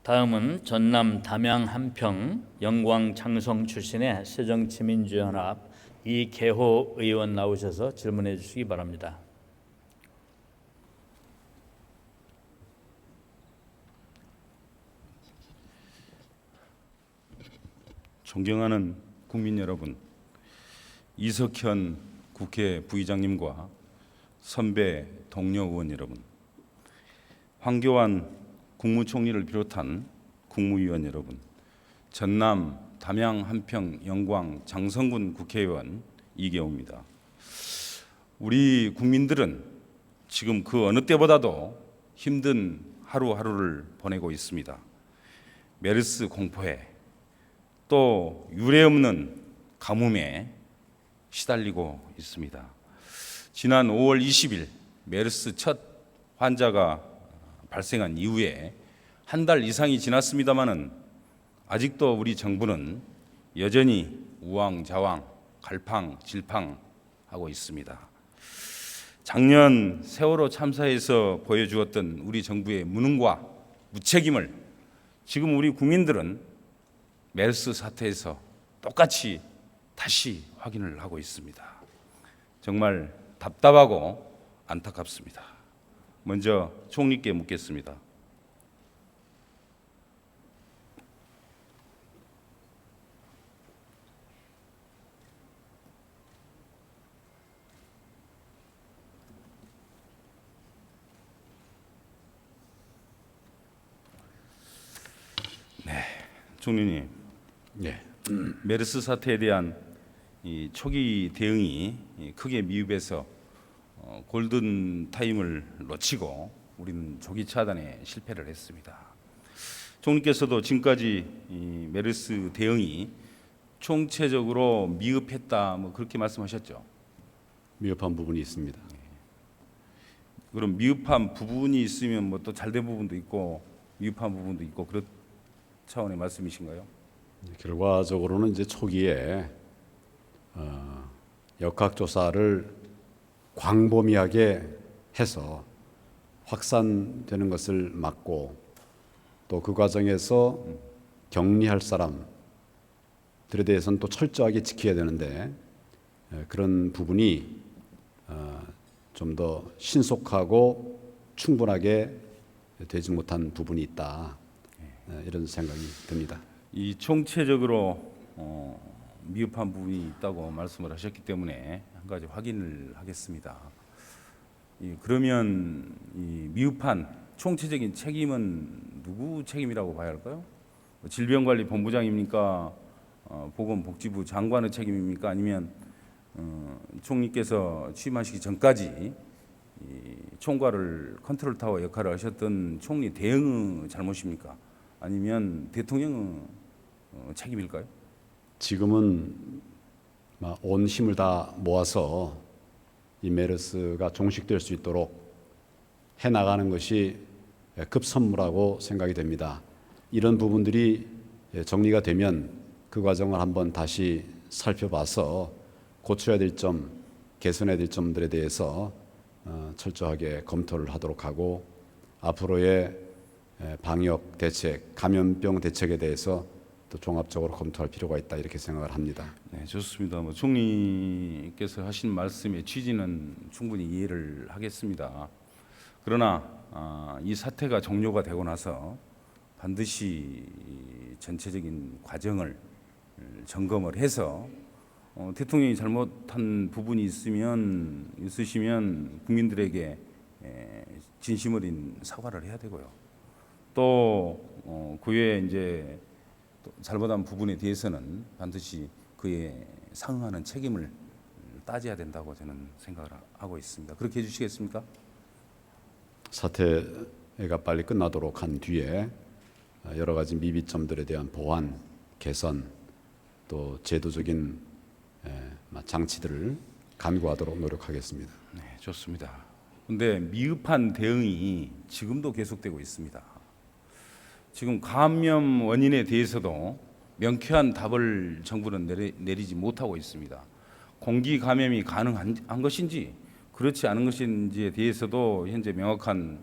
다음은 전남 담양 한평 영광 장성 출신의 새정치민주연합 이계호 의원 나오셔서 질문해 주시기 바랍니다. 존경하는 국민 여러분, 이석현 국회 부의장님과 선배 동료 의원 여러분, 황교안 국무총리를 비롯한 국무위원 여러분, 전남 담양 한평 영광 장성군 국회의원 이계호입니다. 우리 국민들은 지금 그 어느 때보다도 힘든 하루하루를 보내고 있습니다. 메르스 공포에 또 유례없는 가뭄에 시달리고 있습니다. 지난 5월 20일 메르스 첫 환자가 발생한 이후에 한 달 이상이 지났습니다마는 아직도 우리 정부는 여전히 우왕좌왕, 갈팡질팡하고 있습니다. 작년 세월호 참사에서 보여주었던 우리 정부의 무능과 무책임을 지금 우리 국민들은 메르스 사태에서 똑같이 다시 확인을 하고 있습니다. 정말 답답하고 안타깝습니다. 먼저 총리께 묻겠습니다. 네, 총리님. 네. 메르스 사태에 대한 이 초기 대응이 크게 미흡해서 골든 타임을 놓치고 우리는 조기 차단에 실패를 했습니다. 총리께서도 지금까지 이 메르스 대응이 총체적으로 미흡했다, 그렇게 말씀하셨죠. 미흡한 부분이 있습니다. 그럼 미흡한 부분이 있으면 또 잘된 부분도 있고 미흡한 부분도 있고 그런 차원의 말씀이신가요? 결과적으로는 이제 초기에 역학조사를 광범위하게 해서 확산되는 것을 막고 또 그 과정에서 격리할 사람들에 대해서는 또 철저하게 지켜야 되는데 그런 부분이 좀 더 신속하고 충분하게 되지 못한 부분이 있다, 이런 생각이 듭니다. 이 총체적으로 미흡한 부분이 있다고 말씀을 하셨기 때문에 한 가지 확인을 하겠습니다. 그러면 이 미흡한 총체적인 책임은 누구 책임이라고 봐야 할까요? 질병관리본부장입니까? 보건복지부 장관의 책임입니까? 아니면 총리께서 취임하시기 전까지 이 총괄을 컨트롤타워 역할을 하셨던 총리 대응의 잘못입니까? 아니면 대통령의 책임일까요? 지금은 온 힘을 다 모아서 이 메르스가 종식될 수 있도록 해나가는 것이 급선무라고 생각이 됩니다. 이런 부분들이 정리가 되면 그 과정을 한번 다시 살펴봐서 고쳐야 될 점, 개선해야 될 점들에 대해서 철저하게 검토를 하도록 하고 앞으로의 방역 대책, 감염병 대책에 대해서 또 종합적으로 검토할 필요가 있다, 이렇게 생각을 합니다. 네, 좋습니다. 총리께서 하신 말씀의 취지는 충분히 이해를 하겠습니다. 그러나 이 사태가 종료가 되고 나서 반드시 전체적인 과정을 점검을 해서 대통령이 잘못한 부분이 있으시면 국민들에게 진심 어린 사과를 해야 되고요. 또 그에 이제 잘못한 부분에 대해서는 반드시 그에 상응하는 책임을 따져야 된다고 저는 생각을 하고 있습니다. 그렇게 해주시겠습니까? 사태가 빨리 끝나도록 한 뒤에 여러 가지 미비점들에 대한 보완, 개선, 또 제도적인 장치들을 간구하도록 노력하겠습니다. 네, 좋습니다. 그런데 미흡한 대응이 지금도 계속되고 있습니다. 지금 감염 원인에 대해서도 명쾌한 답을 정부는 내리지 못하고 있습니다. 공기 감염이 가능한 것인지 그렇지 않은 것인지에 대해서도 현재 명확한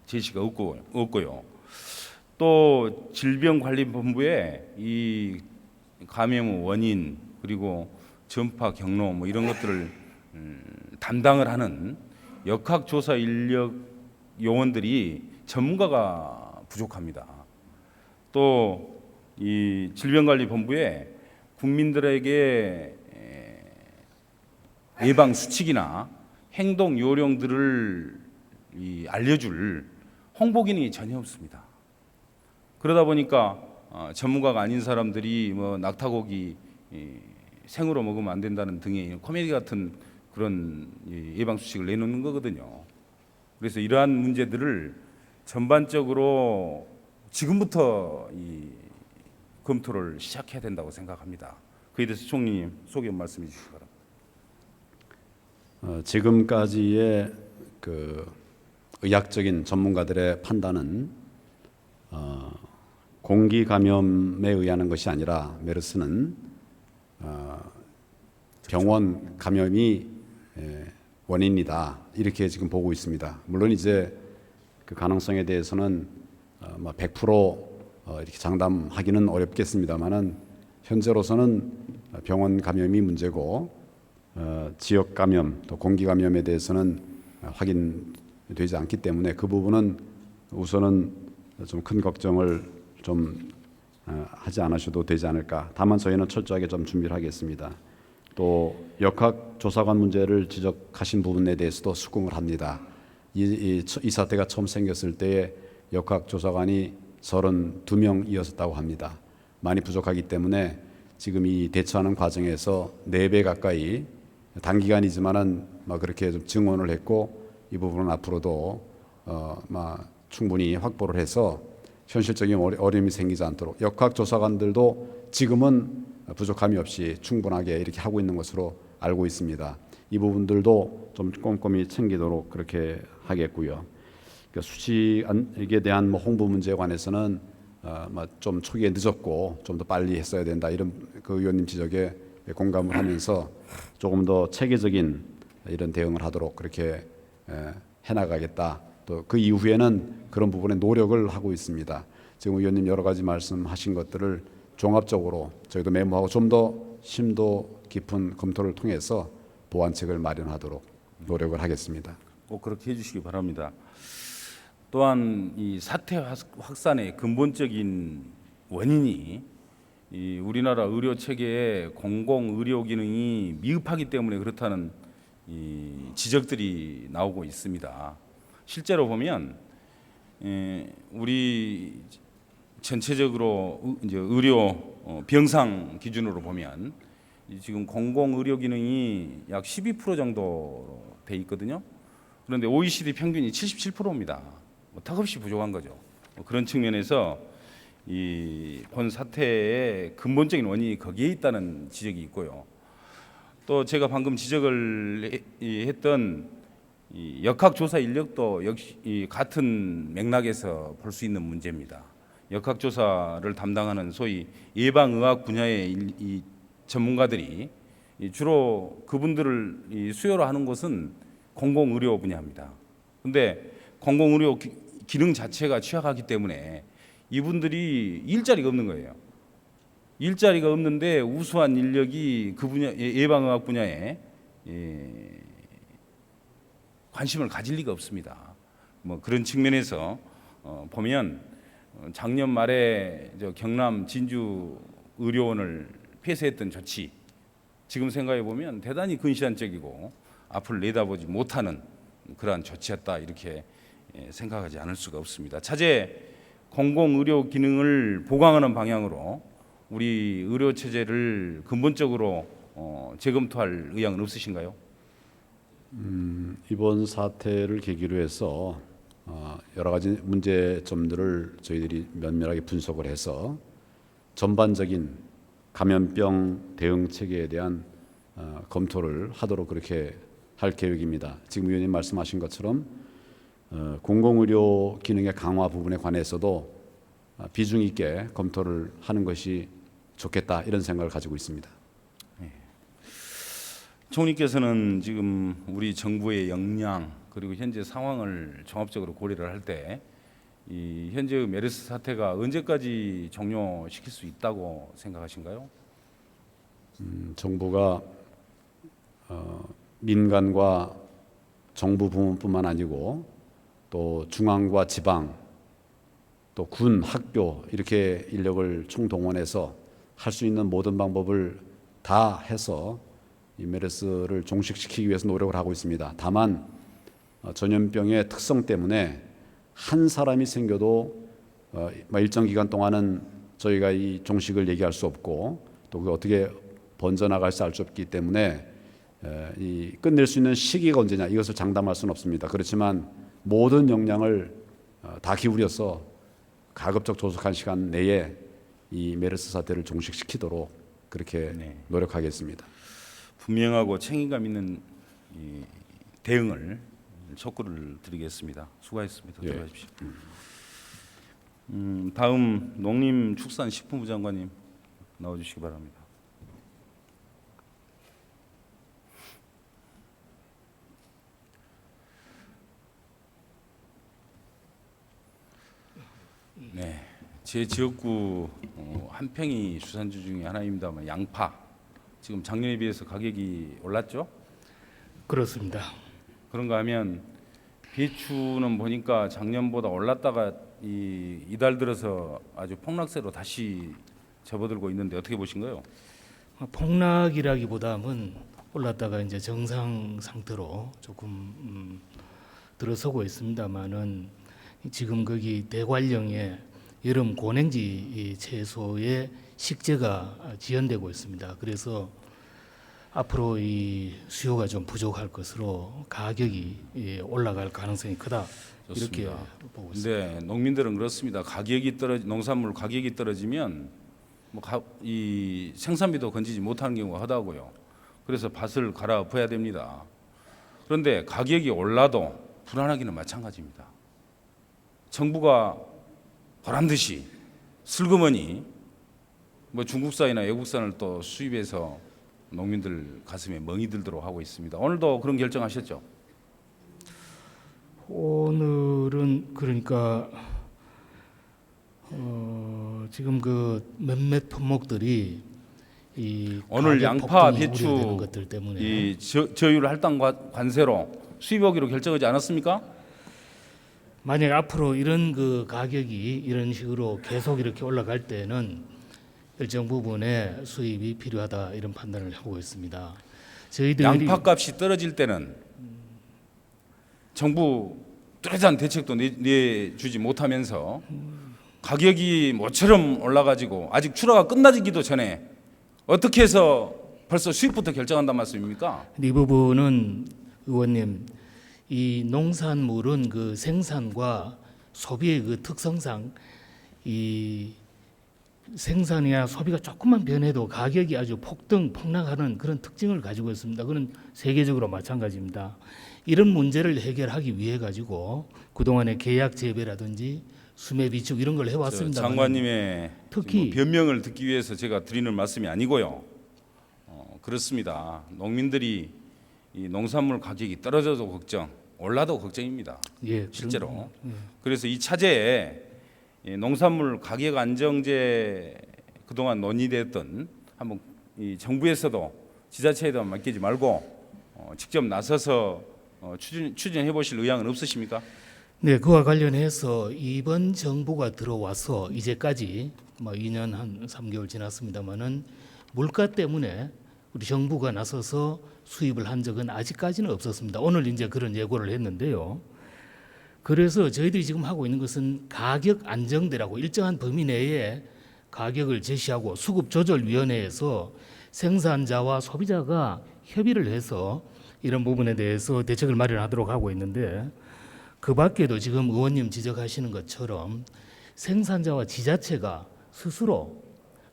제시가 없고요. 또 질병관리본부에 이 감염 원인 그리고 전파 경로 뭐 이런 것들을 담당을 하는 역학조사 인력 요원들이 전문가가 부족합니다. 또 이 질병관리본부에 국민들에게 예방 수칙이나 행동 요령들을 알려줄 홍보기능이 전혀 없습니다. 그러다 보니까 전문가가 아닌 사람들이 뭐 낙타고기 생으로 먹으면 안 된다는 등의 코미디 같은 그런 예방 수칙을 내놓는 거거든요. 그래서 이러한 문제들을 전반적으로 지금부터 검토를 시작해야 된다고 생각합니다. 그에 대해서 총리님 소개 말씀해 주시기 바랍니다. 지금까지의 그 의학적인 전문가들의 판단은 공기 감염에 의한 것이 아니라 메르스는 병원 감염이 원인이다 이렇게 지금 보고 있습니다. 물론 이제 그 가능성에 대해서는 100% 이렇게 장담하기는 어렵겠습니다만은 현재로서는 병원 감염이 문제고 지역 감염 또 공기 감염에 대해서는 확인되지 않기 때문에 그 부분은 우선은 좀 큰 걱정을 좀 하지 않으셔도 되지 않을까. 다만 저희는 철저하게 좀 준비를 하겠습니다. 또 역학조사관 문제를 지적하신 부분에 대해서도 수긍을 합니다. 이 사태가 처음 생겼을 때에 역학조사관이 32명이었다고 합니다. 많이 부족하기 때문에 지금 이 대처하는 과정에서 4배 가까이 단기간이지만은 그렇게 좀 증원을 했고 이 부분은 앞으로도 충분히 확보를 해서 현실적인 어려움이 생기지 않도록 역학조사관들도 지금은 부족함이 없이 충분하게 이렇게 하고 있는 것으로 알고 있습니다. 이 부분들도 좀 꼼꼼히 챙기도록 그렇게 하겠고요. 그러니까 수칙에 대한 홍보 문제에 관해서는 좀 초기에 늦었고 좀 더 빨리 했어야 된다 이런 그 의원님 지적에 공감을 하면서 조금 더 체계적인 이런 대응을 하도록 그렇게 해나가겠다. 또 그 이후에는 그런 부분에 노력을 하고 있습니다. 지금 의원님 여러 가지 말씀하신 것들을 종합적으로 저희도 메모하고 좀 더 심도 깊은 검토를 통해서 보완책을 마련하도록 노력을 하겠습니다. 꼭 그렇게 해주시기 바랍니다. 또한 이 사태 확산의 근본적인 원인이 이 우리나라 의료 체계의 공공 의료 기능이 미흡하기 때문에 그렇다는 이 지적들이 나오고 있습니다. 실제로 보면 우리 전체적으로 이제 의료 병상 기준으로 보면 지금 공공 의료 기능이 약 12% 정도 돼 있거든요. 그런데 OECD 평균이 77%입니다. 턱없이 부족한 거죠. 그런 측면에서 이 본 사태의 근본적인 원인이 거기에 있다는 지적이 있고요. 또 제가 방금 지적을 했던 이 역학조사 인력도 역시 이 같은 맥락에서 볼 수 있는 문제입니다. 역학조사를 담당하는 소위 예방의학 분야의 이 전문가들이 주로 그분들을 수요로 하는 것은 공공의료 분야입니다. 그런데 공공의료 기능 자체가 취약하기 때문에 이분들이 일자리가 없는 거예요. 일자리가 없는데 우수한 인력이 그 분야 예방의학 분야에 관심을 가질 리가 없습니다. 뭐 그런 측면에서 보면 작년 말에 경남 진주 의료원을 폐쇄했던 조치 지금 생각해 보면 대단히 근시안적이고 앞을 내다보지 못하는 그러한 조치였다 이렇게 생각하지 않을 수가 없습니다. 차제 공공의료 기능을 보강하는 방향으로 우리 의료 체제를 근본적으로 재검토할 의향은 없으신가요? 이번 사태를 계기로 해서 여러 가지 문제점들을 저희들이 면밀하게 분석을 해서 전반적인 감염병 대응 체계에 대한 검토를 하도록 그렇게 할 계획입니다. 지금 의원님 말씀하신 것처럼 공공의료 기능의 강화 부분에 관해서도 비중 있게 검토를 하는 것이 좋겠다 이런 생각을 가지고 있습니다. 총리께서는 지금 우리 정부의 역량 그리고 현재 상황을 종합적으로 고려를 할 때 이 현재의 메르스 사태가 언제까지 종료시킬 수 있다고 생각하신가요? 정부가 민간과 정부 부문뿐만 아니고 또 중앙과 지방 또 군, 학교 이렇게 인력을 총동원해서 할 수 있는 모든 방법을 다 해서 이 메르스를 종식시키기 위해서 노력을 하고 있습니다. 다만 전염병의 특성 때문에 한 사람이 생겨도 일정 기간 동안은 저희가 이 종식을 얘기할 수 없고 또 그게 어떻게 번져나갈지 알 수 없기 때문에 이 끝낼 수 있는 시기가 언제냐 이것을 장담할 수는 없습니다. 그렇지만 모든 역량을 다 기울여서 가급적 조속한 시간 내에 이 메르스 사태를 종식시키도록 그렇게 노력하겠습니다. 분명하고 책임감 있는 이 대응을 촉구를 드리겠습니다. 수고하셨습니다. 들어가십시오. 다음 농림축산식품부 장관님 나와주시기 바랍니다. 네, 제 지역구 한평이 주산지 중에 하나입니다만 양파 지금 작년에 비해서 가격이 올랐죠? 그렇습니다. 그런가 하면 배추는 보니까 작년보다 올랐다가 이달 들어서 아주 폭락세로 다시 접어들고 있는데 어떻게 보신가요? 폭락이라기보다는 올랐다가 이제 정상 상태로 조금 들어서고 있습니다만은 지금 거기 대관령에 여름 고냉지 채소의 식재가 지연되고 있습니다. 그래서 앞으로 이 수요가 좀 부족할 것으로 가격이 올라갈 가능성이 크다. 좋습니다. 이렇게 보고 있습니다. 근데 농민들은 그렇습니다. 농산물 가격이 떨어지면 이 생산비도 건지지 못하는 경우가 허다고요. 그래서 밭을 갈아엎어야 됩니다. 그런데 가격이 올라도 불안하기는 마찬가지입니다. 정부가 보란 듯이 슬그머니 중국산이나 외국산을 또 수입해서 농민들 가슴에 멍이 들도록 하고 있습니다. 오늘도 그런 결정하셨죠? 오늘은 그러니까 지금 그 몇몇 품목들이 이 오늘 가격 양파, 폭등이 배추 우려되는 것들 때문에 이 저율 할당 관세로 수입하기로 결정하지 않았습니까? 만약 앞으로 이런 그 가격이 이런 식으로 계속 이렇게 올라갈 때는 일정 부분의 수입이 필요하다 이런 판단을 하고 있습니다. 저희들이 양파값이 떨어질 때는 정부 뚜렷한 대책도 내주지 못하면서 가격이 모처럼 올라가지고 아직 출하가 끝나기도 전에 어떻게 해서 벌써 수입부터 결정한단 말씀입니까? 이 부분은 의원님 이 농산물은 그 생산과 소비의 그 특성상 이 생산이나 소비가 조금만 변해도 가격이 아주 폭락하는 그런 특징을 가지고 있습니다. 그건 세계적으로 마찬가지입니다. 이런 문제를 해결하기 위해 가지고 그동안의 계약 재배라든지 수매 비축 이런 걸 해왔습니다. 장관님의 특히 변명을 듣기 위해서 제가 드리는 말씀이 아니고요. 그렇습니다. 농민들이 이 농산물 가격이 떨어져도 걱정, 올라도 걱정입니다. 예, 실제로. 그래서 이 차제에 농산물 가격 안정제 그동안 논의됐던 한번 이 정부에서도 지자체에도 맡기지 말고 직접 나서서 추진해 보실 의향은 없으십니까? 네, 그와 관련해서 이번 정부가 들어와서 이제까지 2년 한 3개월 지났습니다만은 물가 때문에 우리 정부가 나서서 수입을 한 적은 아직까지는 없었습니다. 오늘 이제 그런 예고를 했는데요. 그래서 저희들이 지금 하고 있는 것은 가격 안정대라고 일정한 범위 내에 가격을 제시하고 수급조절위원회에서 생산자와 소비자가 협의를 해서 이런 부분에 대해서 대책을 마련하도록 하고 있는데 그 밖에도 지금 의원님 지적하시는 것처럼 생산자와 지자체가 스스로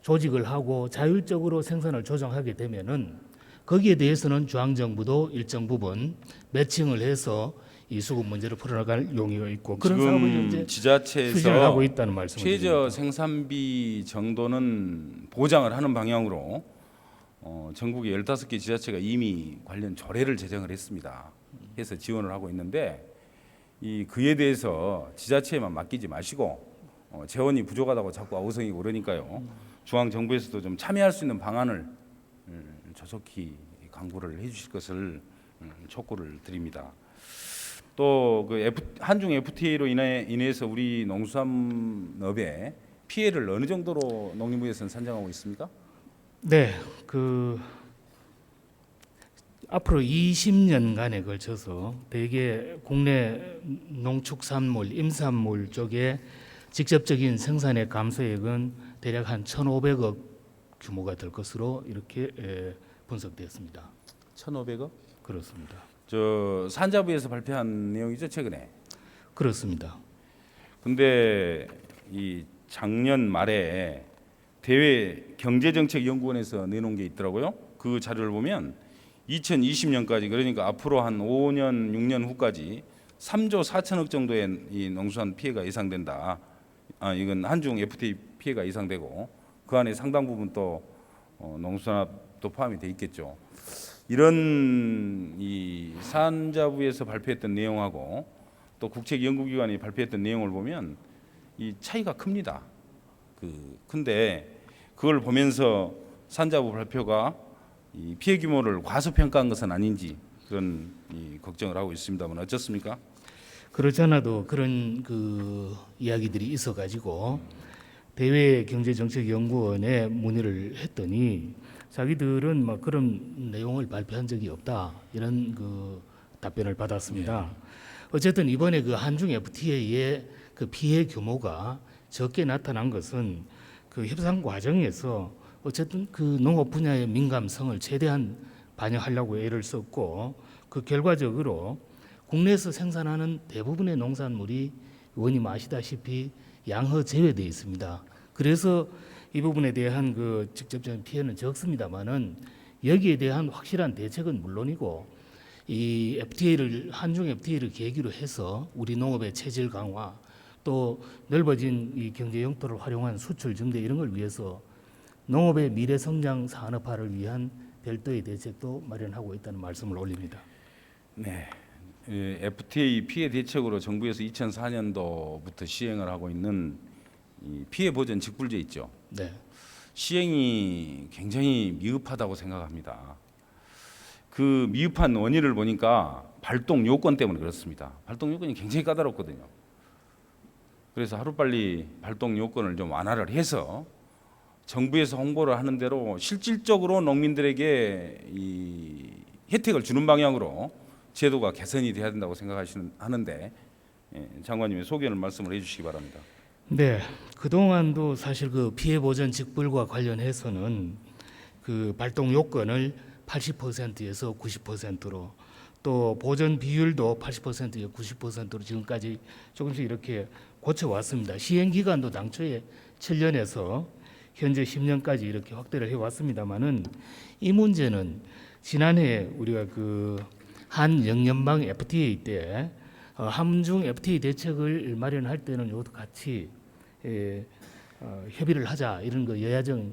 조직을 하고 자율적으로 생산을 조정하게 되면은 거기에 대해서는 중앙정부도 일정 부분 매칭을 해서 이 수급 문제를 풀어나갈 용의가 있고 그런 사업을 현재 지자체에서 추진을 하고 있다는 말씀을 최저 드립니다. 생산비 정도는 보장을 하는 방향으로 전국의 15개 지자체가 이미 관련 조례를 제정을 했습니다. 해서 지원을 하고 있는데 그에 대해서 지자체에만 맡기지 마시고 재원이 부족하다고 자꾸 아우성이고 그러니까요. 중앙 정부에서도 좀 참여할 수 있는 방안을 조속히 강구를 해주실 것을 촉구를 드립니다. 또 그 한중 FTA로 인해서 우리 농수산업에 피해를 어느 정도로 농림부에서는 산정하고 있습니까? 네, 앞으로 20년간에 걸쳐서 대개 국내 농축산물, 임산물 쪽에 직접적인 생산의 감소액은 대략 한 1,500억 규모가 될 것으로 이렇게 분석되었습니다. 1,500억? 그렇습니다. 저 산자부에서 발표한 내용이죠, 최근에. 그렇습니다. 근데 이 작년 말에 대외 경제정책연구원에서 내놓은 게 있더라고요. 그 자료를 보면 2020년까지 그러니까 앞으로 한 5년, 6년 후까지 3조 4천억 정도의 이 농수산 피해가 예상된다. 이건 한중 FTA 피해가 예상되고 그 안에 상당 부분 또 농수산업도 포함이 돼 있겠죠. 이런 이 산자부에서 발표했던 내용하고 또 국책연구기관이 발표했던 내용을 보면 이 차이가 큽니다. 근데 그걸 보면서 산자부 발표가 이 피해 규모를 과소평가한 것은 아닌지 그런 걱정을 하고 있습니다만 어떻습니까? 그렇지 않아도 그런 이야기들이 있어가지고 대외경제정책연구원에 문의를 했더니 자기들은 막 그런 내용을 발표한 적이 없다 이런 답변을 받았습니다. 어쨌든 이번에 한중 FTA의 피해 규모가 적게 나타난 것은 협상 과정에서 어쨌든 농업 분야의 민감성을 최대한 반영하려고 애를 썼고 결과적으로 국내에서 생산하는 대부분의 농산물이 의원님 아시다시피 양허 제외되어 있습니다. 그래서 이 부분에 대한 직접적인 피해는 적습니다만은 여기에 대한 확실한 대책은 물론이고 이 한중 FTA를 계기로 해서 우리 농업의 체질 강화 또 넓어진 이 경제 영토를 활용한 수출 증대 이런 걸 위해서 농업의 미래 성장 산업화를 위한 별도의 대책도 마련하고 있다는 말씀을 올립니다. 네. FTA 피해 대책으로 정부에서 2004년도부터 시행을 하고 있는 이 피해 보전 직불제 있죠. 네. 시행이 굉장히 미흡하다고 생각합니다. 그 미흡한 원인을 보니까 발동 요건 때문에 그렇습니다. 발동 요건이 굉장히 까다롭거든요. 그래서 하루빨리 발동 요건을 좀 완화를 해서 정부에서 홍보를 하는 대로 실질적으로 농민들에게 이 혜택을 주는 방향으로 제도가 개선이 돼야 된다고 하는데 장관님의 소견을 말씀을 해주시기 바랍니다. 네, 그동안도 사실 피해 보전 직불과 관련해서는 발동 요건을 80%에서 90%로 또 보전 비율도 80%에서 90%로 지금까지 조금씩 이렇게 고쳐왔습니다. 시행 기간도 당초에 7년에서 현재 10년까지 이렇게 확대를 해왔습니다만은 이 문제는 지난해 우리가 한영연방 FTA 때 한중 FTA 대책을 마련할 때는 이것도 같이 협의를 하자 이런 여야정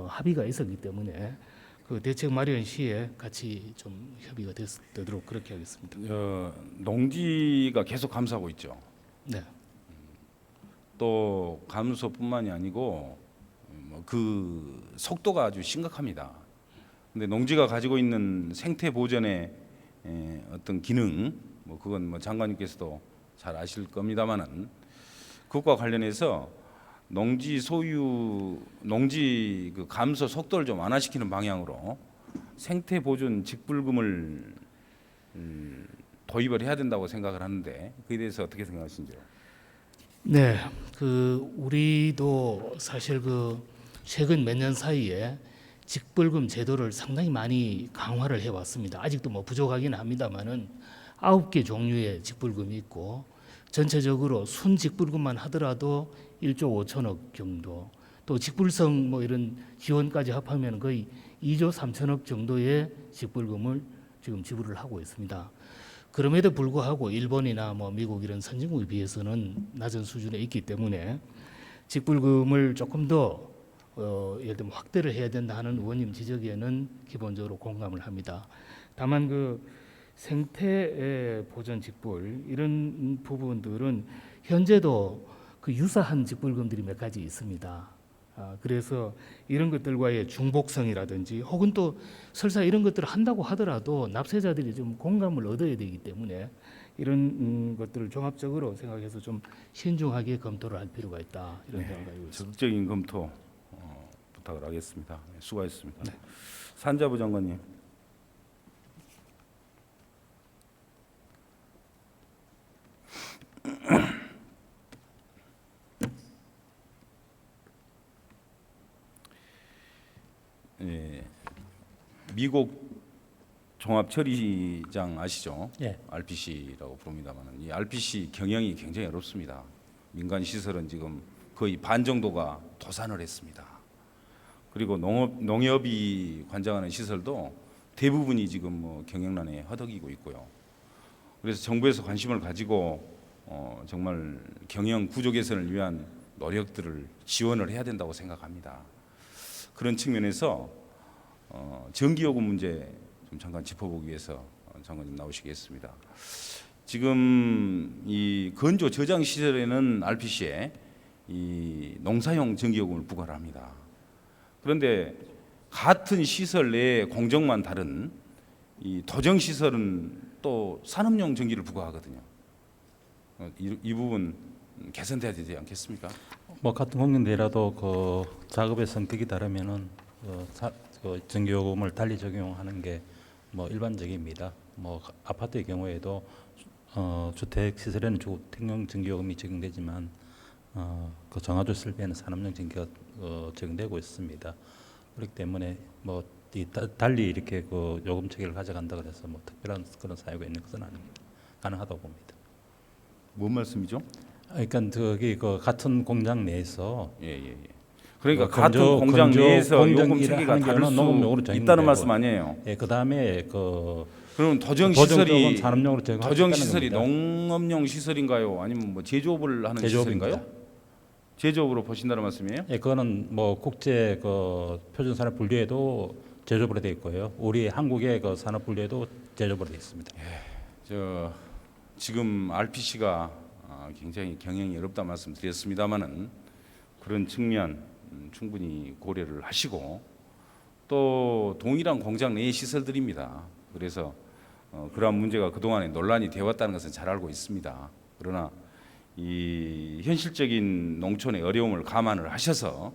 합의가 있었기 때문에 대책 마련 시에 같이 좀 협의가 되도록 그렇게 하겠습니다. 농지가 계속 감소하고 있죠. 네. 또 감소뿐만이 아니고 속도가 아주 심각합니다. 근데 농지가 가지고 있는 생태 보전의 어떤 기능, 그건 장관님께서도 잘 아실 겁니다만은 그것과 관련해서 농지 감소 속도를 좀 완화시키는 방향으로 생태 보존 직불금을 도입을 해야 된다고 생각을 하는데 그에 대해서 어떻게 생각하시는지요? 네, 우리도 사실 최근 몇 년 사이에 직불금 제도를 상당히 많이 강화를 해왔습니다. 아직도 부족하긴 합니다만은 9개 종류의 직불금이 있고 전체적으로 순 직불금만 하더라도 1조 5천억 정도, 또 직불성 이런 지원까지 합하면 거의 2조 3천억 정도의 직불금을 지금 지불을 하고 있습니다. 그럼에도 불구하고 일본이나 미국 이런 선진국에 비해서는 낮은 수준에 있기 때문에 직불금을 조금 더 예를 들면 확대를 해야 된다 하는 의원님 지적에는 기본적으로 공감을 합니다. 다만 생태 보전 직불 이런 부분들은 현재도 그 유사한 직불금들이 몇 가지 있습니다. 그래서 이런 것들과의 중복성이라든지 혹은 또 설사 이런 것들을 한다고 하더라도 납세자들이 좀 공감을 얻어야 되기 때문에 이런 것들을 종합적으로 생각해서 좀 신중하게 검토를 할 필요가 있다 이런 생각을 가지고 있습니다. 적극적인 검토 부탁을 하겠습니다. 네, 수고하셨습니다. 산자부 장관님. 예, 미국 종합처리장 아시죠? 예. RPC라고 부릅니다만 이 RPC 경영이 굉장히 어렵습니다. 민간 시설은 지금 거의 반 정도가 도산을 했습니다. 그리고 농협이 관장하는 시설도 대부분이 지금 뭐 경영난에 허덕이고 있고요. 그래서 정부에서 관심을 가지고 정말 경영 구조 개선을 위한 노력들을 지원을 해야 된다고 생각합니다. 그런 측면에서 전기요금 문제 좀 잠깐 짚어보기 위해서 장관님 나오시겠습니다. 지금 이 건조 저장 시설에는 RPC에 이 농사용 전기요금을 부과를 합니다. 그런데 같은 시설 내에 공정만 다른 이 도정 시설은 또 산업용 전기를 부과하거든요. 이 부분 개선돼야 되지 않겠습니까? 뭐 같은 공연대라도 그 작업의 성격이 다르면은 그 전기요금을 달리 적용하는 게 뭐 일반적입니다. 뭐 아파트의 경우에도 주택 시설에는 주택용 전기요금이 적용되지만 그 정화조 설비에는 산업용 전기가 적용되고 있습니다. 그렇기 때문에 뭐 달리 이렇게 그 요금 체계를 가져간다 그래서 뭐 특별한 그런 사유가 있는 것은 아닙니다. 가능하다고 봅니다. 뭔 말씀이죠? 그러니까 저기 그 같은 공장 내에서 예. 그러니까 뭐 같은 건조- 공장 건조 내에서 공장 요금 일을 체계가 하는 다를 경우는 농업용으로 수 적용되고. 있다는 말씀 아니에요? 예, 그다음에 그 그럼 도정 도정 쪽은 시설이 산업용으로 적용할 수 도정 있다는 시설이 겁니다. 농업용 시설인가요? 아니면 뭐 제조업을 하는 제조업입니다. 시설인가요? 제조업으로 보신다는 말씀이에요? 예, 그거는 뭐 국제 그 표준 산업 분류에도 제조업으로 되어 있고요. 우리 한국의 그 산업 분류에도 제조업으로 되어 있습니다. 저 지금 RPC가 굉장히 경영이 어렵다 말씀드렸습니다만은 그런 측면 충분히 고려를 하시고 또 동일한 공장 내의 시설들입니다. 그래서 그러한 문제가 그동안에 논란이 되어 왔다는 것은 잘 알고 있습니다. 그러나 이 현실적인 농촌의 어려움을 감안을 하셔서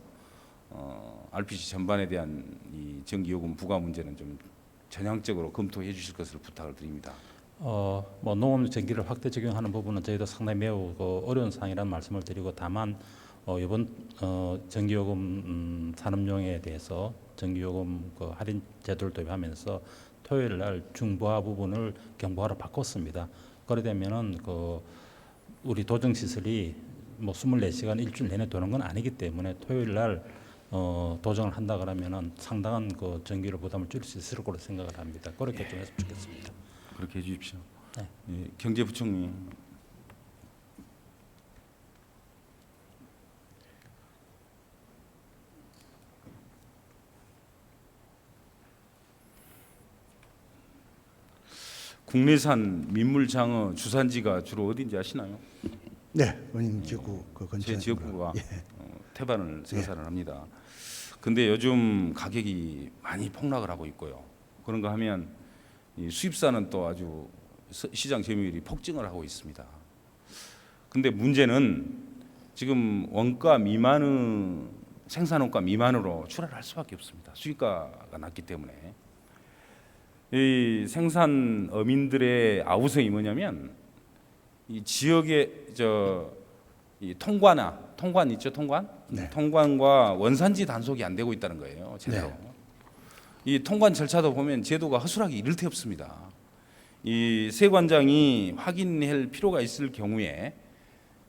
RPC 전반에 대한 이 전기요금 부과 문제는 좀 전향적으로 검토해 주실 것을 부탁을 드립니다. 뭐 농업 전기를 확대 적용하는 부분은 저희도 상당히 매우 그 어려운 사항이라는 말씀을 드리고 다만 이번 전기요금 산업용에 대해서 전기요금 그 할인 제도를 도입하면서 토요일 날 중부하 부분을 경부하로 바꿨습니다. 그래 되면은 그 우리 도정 시설이 뭐 24시간 일주일 내내 도는 건 아니기 때문에 토요일 날 도정을 한다 그러면은 상당한 그 전기료 부담을 줄일 수 있을 거로 생각을 합니다. 그렇게 좀 했으면 좋겠습니다. 그렇게 해 주십시오. 네. 예, 경제부총리. 국내산 민물장어 주산지가 주로 어딘지 아시나요? 네, 원인 지역구 그 근처에 제 지역구가 예. 태반을 생산을 합니다. 근데 요즘 가격이 많이 폭락을 하고 있고요. 그런가 하면 이 수입산은 또 아주 시장 점유율이 폭증을 하고 있습니다. 근데 문제는 지금 원가 미만의 생산 원가 미만으로 출하를 할 수밖에 없습니다. 수입가가 낮기 때문에. 이 생산 어민들의 아우성이 뭐냐면 이 지역의 이 통관 있죠, 통관? 네. 통관과 원산지 단속이 안 되고 있다는 거예요, 제대로. 네. 이 통관 절차도 보면 제도가 허술하기 이를 데 없습니다. 이 세관장이 확인할 필요가 있을 경우에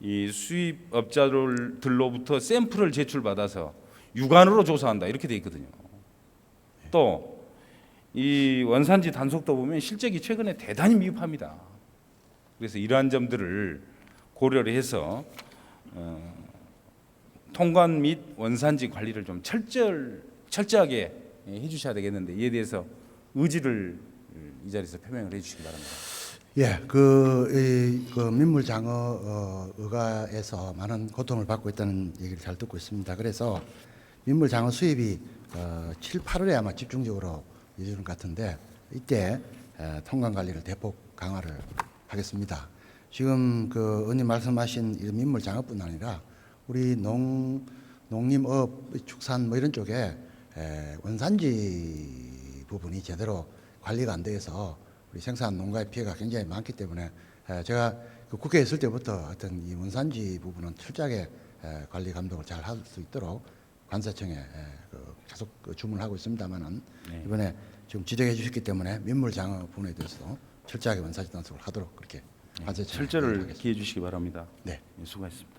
이 수입업자들로부터 샘플을 제출받아서 유관으로 조사한다 이렇게 돼 있거든요. 또 이 원산지 단속도 보면 실적이 최근에 대단히 미흡합니다. 그래서 이러한 점들을 고려를 해서 통관 및 원산지 관리를 좀 철저하게 해주셔야 되겠는데 이에 대해서 의지를 이 자리에서 표명을 해주시기 바랍니다. 예, 그 민물장어 의가에서 많은 고통을 받고 있다는 얘기를 잘 듣고 있습니다. 그래서 민물장어 수입이 7, 8월에 아마 집중적으로 이루어질 것 같은데 이때 통관 관리를 대폭 강화를 하겠습니다. 지금 그 의원님 말씀하신 이 민물장어뿐 아니라 우리 농림업, 축산 뭐 이런 쪽에 원산지 부분이 제대로 관리가 안 돼서 우리 생산 농가의 피해가 굉장히 많기 때문에 제가 그 국회에 있을 때부터 하여튼 이 원산지 부분은 철저하게 관리 감독을 잘 할 수 있도록 관세청에 계속 주문을 하고 있습니다만은 네. 이번에 지금 지적해 주셨기 때문에 민물장어 부분에 대해서도 철저하게 원산지 단속을 하도록 그렇게 관세청에 철저를 하겠습니다. 기해 주시기 바랍니다. 네. 예, 수고하셨습니다.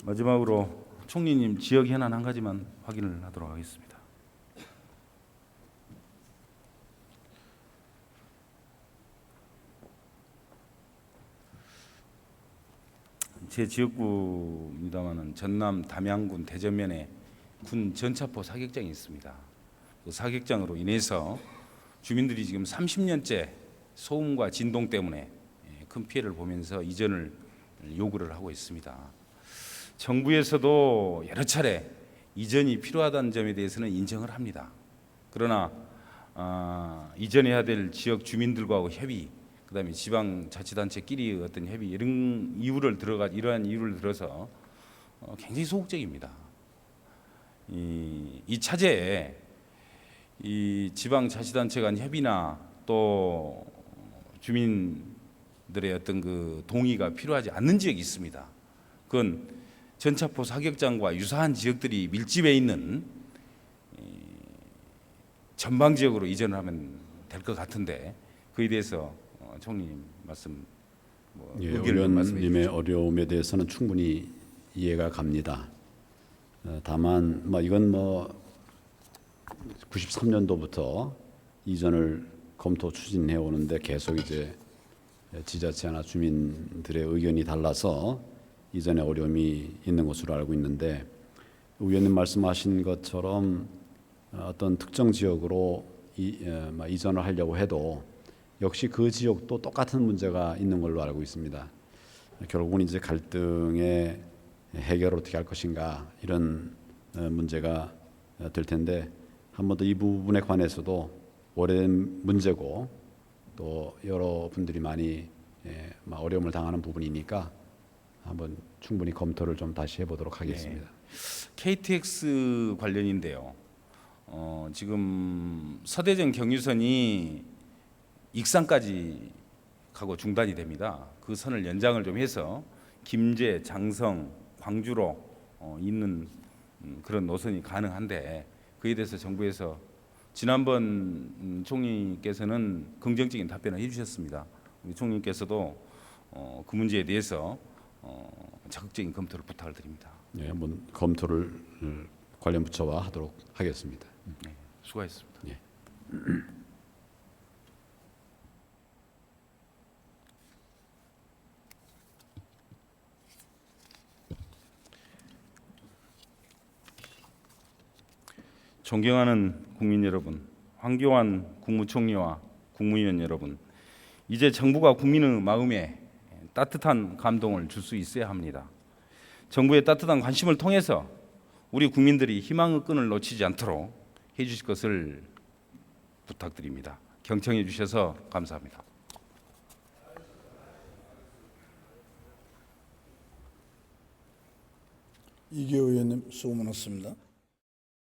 마지막으로 총리님 지역 현안 한 가지만 확인을 하도록 하겠습니다. 제 지역구입니다만은 전남 담양군 대전면에 군 전차포 사격장이 있습니다. 그 사격장으로 인해서 주민들이 지금 30년째 소음과 진동 때문에 큰 피해를 보면서 이전을 요구를 하고 있습니다. 정부에서도 여러 차례 이전이 필요하다는 점에 대해서는 인정을 합니다. 그러나 이전해야 될 지역 주민들과 협의, 그다음에 지방자치단체끼리 어떤 협의 이러한 이유를 들어서 굉장히 소극적입니다. 이 차제에 이 지방자치단체 간 협의나 또 주민들의 어떤 그 동의가 필요하지 않는 지역이 있습니다. 그건 전차포 사격장과 유사한 지역들이 밀집해 있는 전방 지역으로 이전을 하면 될 것 같은데 그에 대해서 총리님 말씀 예, 의견을 말씀해 의원님의 주십시오. 어려움에 대해서는 충분히 이해가 갑니다. 다만 이건 93년도부터 이전을 검토 추진해 오는데 계속 이제 지자체나 주민들의 의견이 달라서 이전에 어려움이 있는 것으로 알고 있는데 의원님 말씀하신 것처럼 어떤 특정 지역으로 이전을 하려고 해도 역시 그 지역도 똑같은 문제가 있는 걸로 알고 있습니다. 결국은 이제 갈등의 해결을 어떻게 할 것인가 이런 문제가 될 텐데 한 번 더 이 부분에 관해서도 오랜 문제고 또 여러 분들이 많이 어려움을 당하는 부분이니까 한번 충분히 검토를 좀 다시 해보도록 하겠습니다. KTX 관련인데요. 지금 서대전 경유선이 익산까지 가고 중단이 됩니다. 그 선을 연장을 좀 해서 김제, 장성, 광주로 있는 그런 노선이 가능한데 그에 대해서 정부에서 지난번 총리께서는 긍정적인 답변을 해주셨습니다. 우리 총리께서도 그 문제에 대해서 적극적인 검토를 부탁을 드립니다. 네, 한번 검토를 관련 부처와 하도록 하겠습니다. 네, 수고하셨습니다. 예. 존경하는 국민 여러분, 황교안 국무총리와 국무위원 여러분, 이제 정부가 국민의 마음에 따뜻한 감동을 줄 수 있어야 합니다. 정부의 따뜻한 관심을 통해서 우리 국민들이 희망의 끈을 놓치지 않도록 해주실 것을 부탁드립니다. 경청해 주셔서 감사합니다. 이교 의원님 수고 많았습니다.